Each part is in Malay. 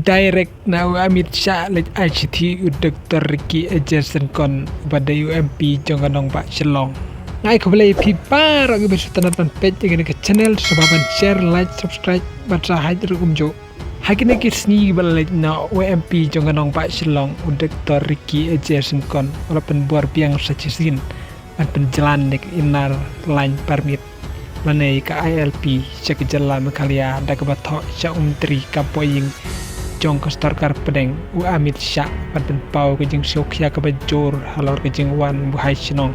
Direct na Amit Shah lej ICT Dr. Ricky Ejersen kon pada UMP jongkanong Pak Shalong. Ngai ko boleh pipar ang besutan pan page ke channel sababan share like subscribe baca hadir umjo. Hakina kisni balej na UMP jongkanong Pak Shalong Dr. Ricky Ejersen kon walaupun buar biang sacisin pan penjalan nek inar line permit. Lanai ka ILP cek jalan mekalia dak batok sya umtri kapoying jong ke storkar pedeng Amit Shah pan pau ke jing Sokya ke bajur halor ke jing wan buhai sinong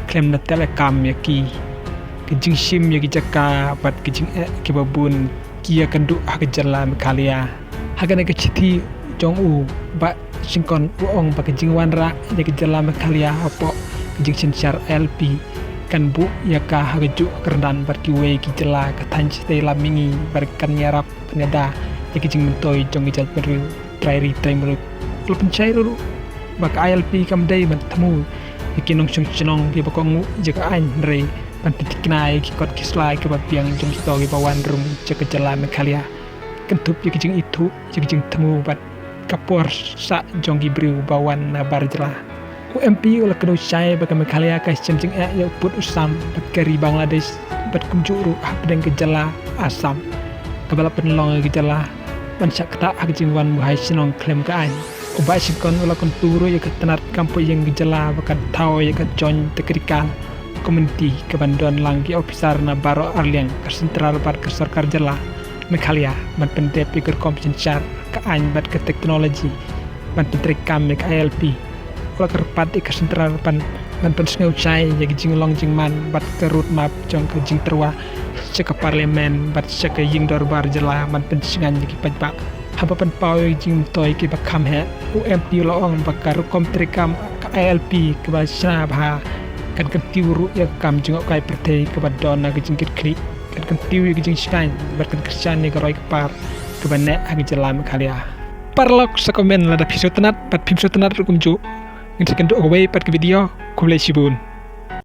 klaim na telekam ya ki ke jing sim ya ki jaka pat ke jing ke babun kia kendu ke jalan kalia hagane ke citi jong ba singkon uong ba ke jing wan ra ya ke jalan kalia opo ke jing sincar LP kan bu ya ka hagaju kerendan bar ki we ki jela ka tanci te lamingi bar kan nyarap peneda kicing mentoy jong ijat beru trairi traimuru kalau pencai dulu baka ILP kam day bantamu ikinong chenong ki bakongu jaka ain re pan pitiknai ki kot kislai ke bapiang jong stogi bawan rum jaka jalan mekalia kentup kicing itu kicing temu bat kapor sa jong ki bru bawan na barjela UMP ulah kedo cai baka mekalia ka cemcing ya put usam bat kari Bangladesh bat kumjuru pedeng ke jala asam kabala penlong ke jala bansak kata akjing wan buhai sinong klaim ka an ubai sikon ula kon turu ya ketenat kampo yang gejala bakan tau ya ke jon tekrikal community ke bandon langgi officer na baro arliang ke sentral bar ke sarkar jela mekalia ban pendep ikut kompensyar ke an bat ke teknologi ban pentrekam ke ILP ula kerpat ke sentral ban pensengau cai ya jing long jing man bat ke road map jong ke jing terwa cek ke parlemen bat cek ke ying dorbar jela man pensingan jiki pajbak haba pen pau jing toy ki bakam he UMP loong bakar komtrekam ke ILP ke basna bha kan tiuru ya kam jing kai pertei ke badona ke jing kri kan tiuru ke jing shine bat kan kristian ni ke roi par ke bane agi jela mekalia parlok sa komen lada episode tenat pat episode tenat kumju ngi sekan do away pat ke video kumle sibun